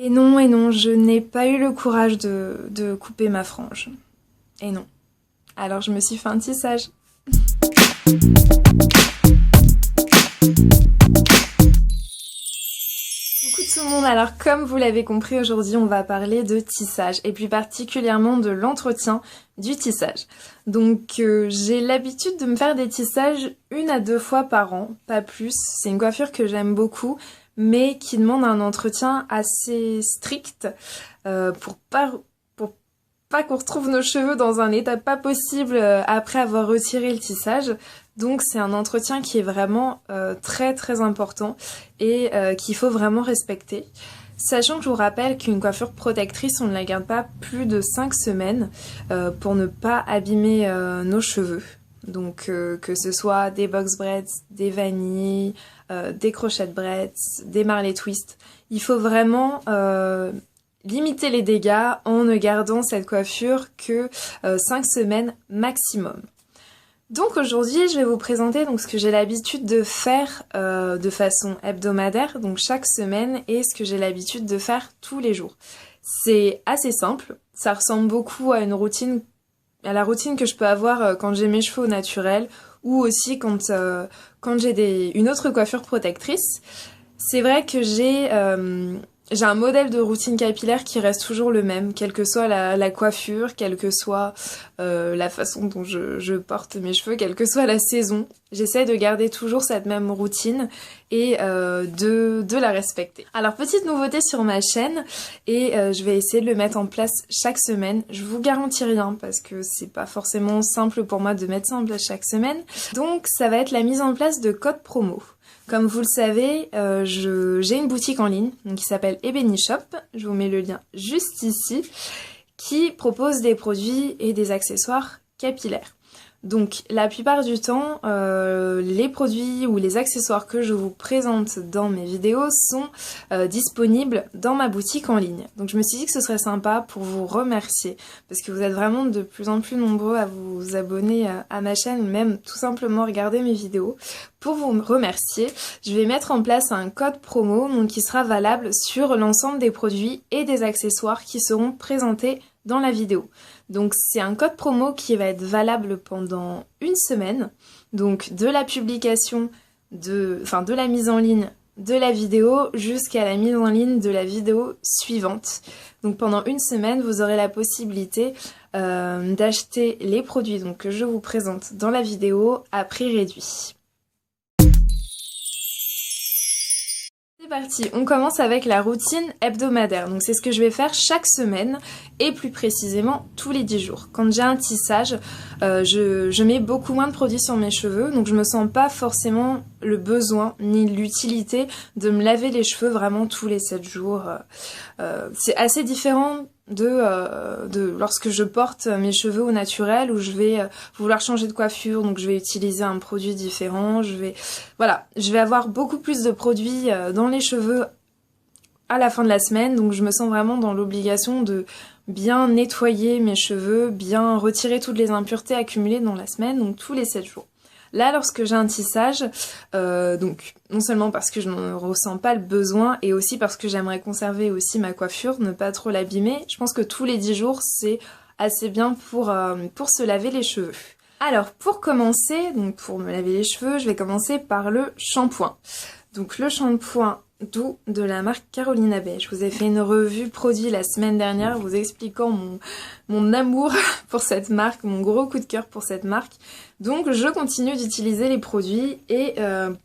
Et non, je n'ai pas eu le courage de couper ma frange. Et non. Alors je me suis fait un tissage. Coucou tout le monde, alors comme vous l'avez compris, aujourd'hui on va parler de tissage et plus particulièrement de l'entretien du tissage. Donc j'ai l'habitude de me faire des tissages 1 à 2 fois par an, pas plus. C'est une coiffure que j'aime beaucoup mais qui demande un entretien assez strict pour pas qu'on retrouve nos cheveux dans un état pas possible après avoir retiré le tissage. Donc c'est un entretien qui est vraiment très très important et qu'il faut vraiment respecter. Sachant que je vous rappelle qu'une coiffure protectrice, on ne la garde pas plus de 5 semaines pour ne pas abîmer nos cheveux. Donc que ce soit des box braids, des vanilles, des crochet braids, des marley twist, il faut vraiment limiter les dégâts en ne gardant cette coiffure que 5 semaines maximum. Donc aujourd'hui je vais vous présenter ce que j'ai l'habitude de faire de façon hebdomadaire, donc chaque semaine, et ce que j'ai l'habitude de faire tous les jours. C'est assez simple, ça ressemble beaucoup à la routine que je peux avoir quand j'ai mes cheveux au naturel ou aussi quand j'ai une autre coiffure protectrice. C'est vrai que j'ai un modèle de routine capillaire qui reste toujours le même, quelle que soit la coiffure, quelle que soit la façon dont je porte mes cheveux, quelle que soit la saison. J'essaie de garder toujours cette même routine et de la respecter. Alors petite nouveauté sur ma chaîne, et je vais essayer de le mettre en place chaque semaine. Je vous garantis rien parce que c'est pas forcément simple pour moi de mettre ça en place chaque semaine. Donc ça va être la mise en place de codes promo. Comme vous le savez, j'ai une boutique en ligne qui s'appelle Ebony Shop, je vous mets le lien juste ici, qui propose des produits et des accessoires capillaires. Donc la plupart du temps, les produits ou les accessoires que je vous présente dans mes vidéos sont disponibles dans ma boutique en ligne. Donc je me suis dit que ce serait sympa pour vous remercier, parce que vous êtes vraiment de plus en plus nombreux à vous abonner à ma chaîne, ou même tout simplement regarder mes vidéos. Pour vous remercier, je vais mettre en place un code promo qui sera valable sur l'ensemble des produits et des accessoires qui seront présentés dans la vidéo. Donc c'est un code promo qui va être valable pendant 1 semaine, donc de la publication de la mise en ligne de la vidéo jusqu'à la mise en ligne de la vidéo suivante. Donc pendant 1 semaine, vous aurez la possibilité d'acheter les produits que je vous présente dans la vidéo à prix réduit. C'est parti, on commence avec la routine hebdomadaire. Donc c'est ce que je vais faire chaque semaine et plus précisément tous les 10 jours. Quand j'ai un tissage, je mets beaucoup moins de produits sur mes cheveux, donc je me sens pas forcément le besoin ni l'utilité de me laver les cheveux vraiment tous les 7 jours. C'est assez différent de lorsque je porte mes cheveux au naturel, où je vais vouloir changer de coiffure, donc je vais utiliser un produit différent, je vais avoir beaucoup plus de produits dans les cheveux à la fin de la semaine, donc je me sens vraiment dans l'obligation de bien nettoyer mes cheveux, bien retirer toutes les impuretés accumulées dans la semaine, donc tous les 7 jours. Là, lorsque j'ai un tissage, donc non seulement parce que je n'en ressens pas le besoin, et aussi parce que j'aimerais conserver aussi ma coiffure, ne pas trop l'abîmer, je pense que tous les 10 jours, c'est assez bien pour se laver les cheveux. Alors, pour commencer, pour me laver les cheveux, je vais commencer par le shampoing. Donc le shampoing doux de la marque Carolina Bay. Je vous ai fait une revue produit la semaine dernière vous expliquant mon amour pour cette marque, mon gros coup de cœur pour cette marque. Donc je continue d'utiliser les produits et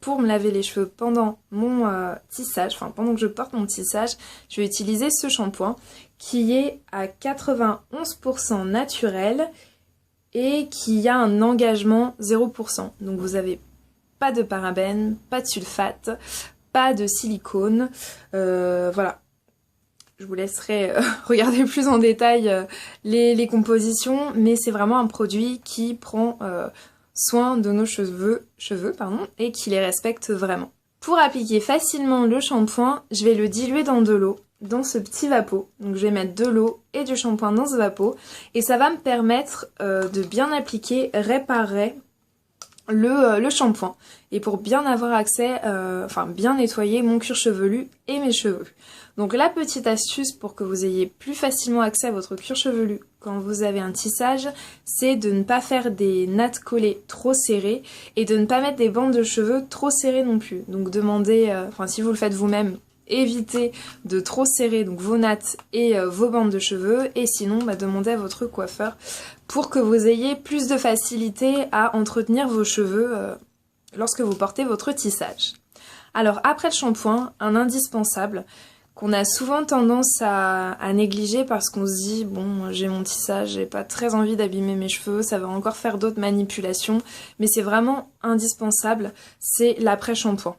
pour me laver les cheveux pendant mon tissage, pendant que je porte mon tissage, je vais utiliser ce shampoing qui est à 91% naturel et qui a un engagement 0%. Donc vous avez pas de parabènes, pas de sulfate, pas de silicone, voilà. Je vous laisserai regarder plus en détail les compositions, mais c'est vraiment un produit qui prend soin de nos cheveux et qui les respecte vraiment. Pour appliquer facilement le shampoing, je vais le diluer dans de l'eau, dans ce petit vapeau. Donc je vais mettre de l'eau et du shampoing dans ce vapeau, et ça va me permettre de bien appliquer, réparer le shampoing, et pour bien avoir accès, bien nettoyer mon cuir chevelu et mes cheveux. Donc la petite astuce pour que vous ayez plus facilement accès à votre cuir chevelu quand vous avez un tissage, c'est de ne pas faire des nattes collées trop serrées et de ne pas mettre des bandes de cheveux trop serrées non plus. Donc demandez, si vous le faites vous-même, évitez de trop serrer donc vos nattes et vos bandes de cheveux, et sinon demandez à votre coiffeur pour que vous ayez plus de facilité à entretenir vos cheveux lorsque vous portez votre tissage. Alors après le shampoing, un indispensable qu'on a souvent tendance à négliger parce qu'on se dit bon, j'ai mon tissage, j'ai pas très envie d'abîmer mes cheveux, ça va encore faire d'autres manipulations, mais c'est vraiment indispensable, c'est l'après-shampoing.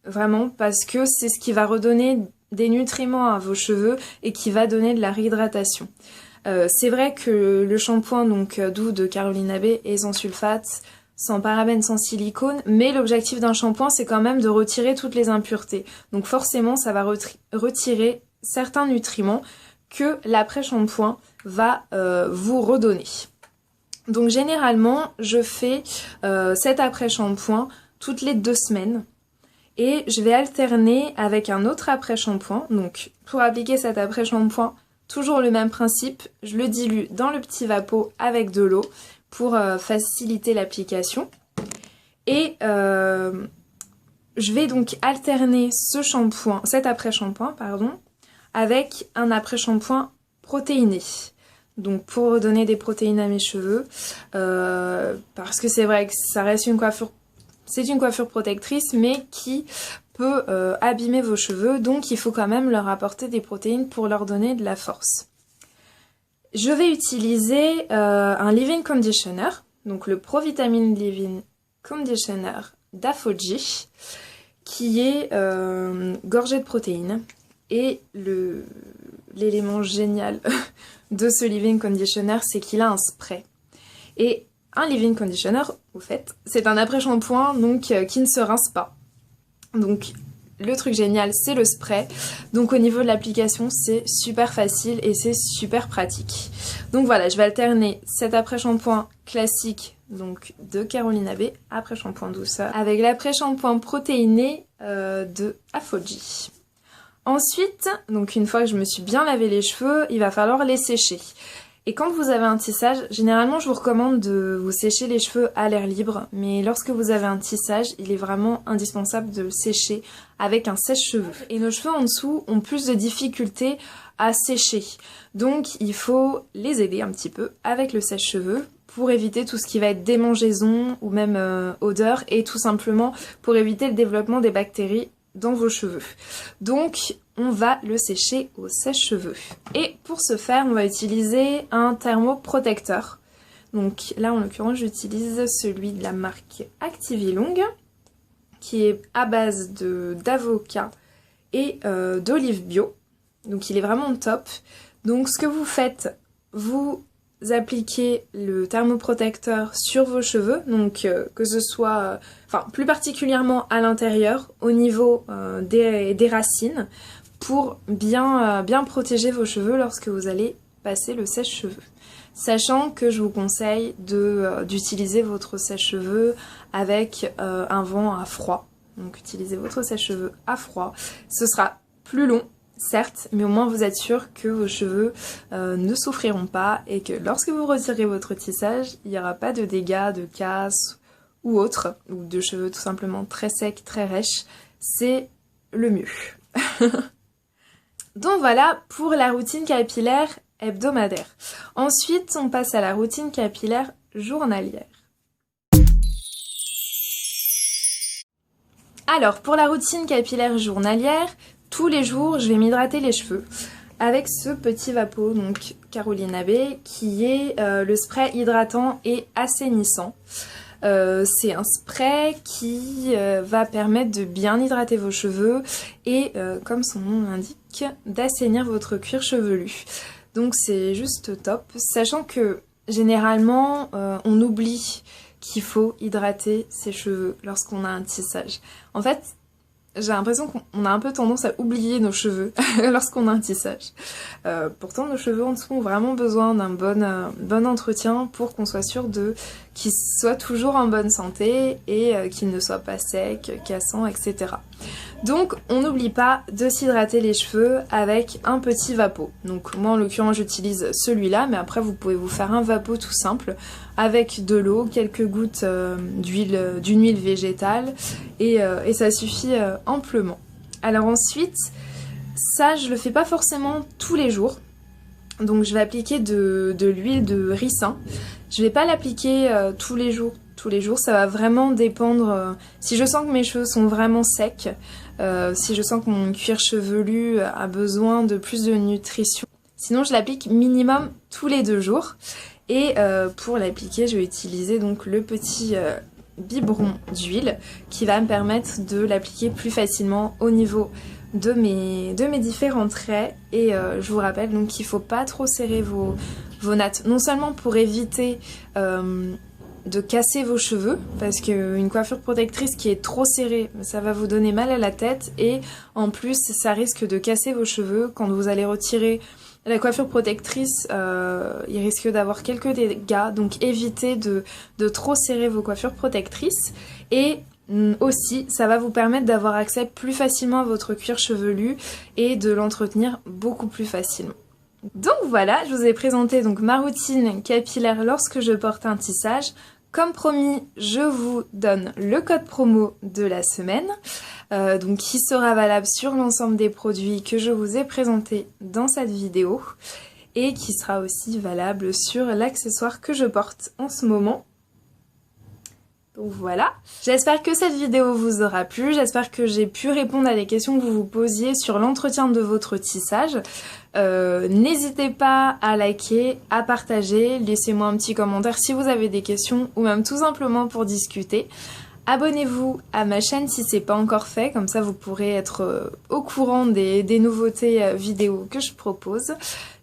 Vraiment, parce que c'est ce qui va redonner des nutriments à vos cheveux et qui va donner de la réhydratation. C'est vrai que le shampoing donc doux de Carolina Bay est sans sulfate, sans parabènes, sans silicone, mais l'objectif d'un shampoing c'est quand même de retirer toutes les impuretés. Donc forcément ça va retirer certains nutriments que l'après-shampoing va vous redonner. Donc généralement je fais cet après-shampoing toutes les 2 semaines. Et je vais alterner avec un autre après-shampoing. Donc pour appliquer cet après-shampoing, toujours le même principe, je le dilue dans le petit vapeau avec de l'eau pour faciliter l'application. Et je vais donc alterner cet après-shampoing, avec un après-shampoing protéiné. Donc pour donner des protéines à mes cheveux, parce que c'est vrai que ça reste une coiffure. C'est une coiffure protectrice mais qui peut abîmer vos cheveux, donc il faut quand même leur apporter des protéines pour leur donner de la force. Je vais utiliser un leave-in conditioner, donc le Pro-Vitamin Leave-in Conditioner d'Afoji, qui est gorgé de protéines. Et l'élément génial de ce leave-in conditioner, c'est qu'il a un spray. Et un leave-in conditioner, au fait, c'est un après-shampoing donc qui ne se rince pas. Donc le truc génial, c'est le spray. Donc au niveau de l'application, c'est super facile et c'est super pratique. Donc voilà, je vais alterner cet après-shampoing classique donc de Carolina Bay, après-shampoing douceur, avec l'après-shampoing protéiné de Afoji. Ensuite, donc une fois que je me suis bien lavé les cheveux, il va falloir les sécher. Et quand vous avez un tissage, généralement je vous recommande de vous sécher les cheveux à l'air libre, mais lorsque vous avez un tissage, il est vraiment indispensable de le sécher avec un sèche-cheveux. Et nos cheveux en dessous ont plus de difficultés à sécher, donc il faut les aider un petit peu avec le sèche-cheveux pour éviter tout ce qui va être démangeaison ou même odeur, et tout simplement pour éviter le développement des bactéries dans vos cheveux. Donc on va le sécher au sèche-cheveux. Et pour ce faire, on va utiliser un thermoprotecteur. Donc là en l'occurrence j'utilise celui de la marque Activilong, qui est à base d'avocat et d'olive bio. Donc il est vraiment top. Donc ce que vous faites, vous appliquez le thermoprotecteur sur vos cheveux, donc que ce soit, plus particulièrement à l'intérieur, au niveau des racines, pour bien protéger vos cheveux lorsque vous allez passer le sèche-cheveux. Sachant que je vous conseille d'utiliser votre sèche-cheveux avec un vent à froid. Donc utilisez votre sèche-cheveux à froid. Ce sera plus long, certes, mais au moins vous êtes sûr que vos cheveux ne souffriront pas et que lorsque vous retirez votre tissage, il n'y aura pas de dégâts, de casse ou autre, ou de cheveux tout simplement très secs, très rêches. C'est le mieux. Donc voilà pour la routine capillaire hebdomadaire. Ensuite, on passe à la routine capillaire journalière. Alors, pour la routine capillaire journalière, tous les jours, je vais m'hydrater les cheveux avec ce petit vapeau, donc Carolina Bay, qui est le spray hydratant et assainissant. C'est un spray qui va permettre de bien hydrater vos cheveux et, comme son nom l'indique, d'assainir votre cuir chevelu. Donc c'est juste top, sachant que généralement on oublie qu'il faut hydrater ses cheveux lorsqu'on a un tissage. En fait, j'ai l'impression qu'on a un peu tendance à oublier nos cheveux lorsqu'on a un tissage. Pourtant, nos cheveux en dessous ont vraiment besoin d'un bon entretien pour qu'on soit sûr qu'ils soient toujours en bonne santé et qu'ils ne soient pas secs, cassants, etc. Donc on n'oublie pas de s'hydrater les cheveux avec un petit vapeau. Donc moi en l'occurrence j'utilise celui-là, mais après vous pouvez vous faire un vapeau tout simple avec de l'eau, quelques gouttes d'une huile végétale et ça suffit amplement. Alors ensuite, ça je le fais pas forcément tous les jours. Donc je vais appliquer de l'huile de ricin. Je vais pas l'appliquer tous les jours, ça va vraiment dépendre si je sens que mes cheveux sont vraiment secs, si je sens que mon cuir chevelu a besoin de plus de nutrition. Sinon je l'applique minimum tous les 2 jours. Et pour l'appliquer, je vais utiliser donc le petit biberon d'huile qui va me permettre de l'appliquer plus facilement au niveau de mes différents traits. Et je vous rappelle donc qu'il ne faut pas trop serrer vos nattes, non seulement pour éviter de casser vos cheveux, parce qu'une coiffure protectrice qui est trop serrée, ça va vous donner mal à la tête, et en plus ça risque de casser vos cheveux quand vous allez retirer la coiffure protectrice. Il risque d'avoir quelques dégâts, donc évitez de trop serrer vos coiffures protectrices. Et aussi, ça va vous permettre d'avoir accès plus facilement à votre cuir chevelu et de l'entretenir beaucoup plus facilement. Donc voilà, je vous ai présenté donc ma routine capillaire lorsque je porte un tissage. Comme promis, je vous donne le code promo de la semaine, donc qui sera valable sur l'ensemble des produits que je vous ai présentés dans cette vidéo et qui sera aussi valable sur l'accessoire que je porte en ce moment. Donc voilà, j'espère que cette vidéo vous aura plu, j'espère que j'ai pu répondre à des questions que vous vous posiez sur l'entretien de votre tissage. N'hésitez pas à liker, à partager, laissez-moi un petit commentaire si vous avez des questions ou même tout simplement pour discuter. Abonnez-vous à ma chaîne si c'est pas encore fait, comme ça vous pourrez être au courant des nouveautés vidéo que je propose.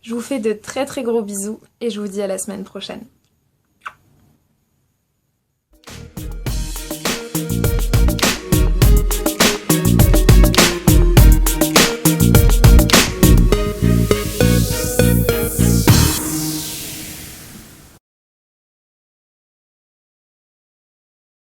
Je vous fais de très gros bisous et je vous dis à la semaine prochaine.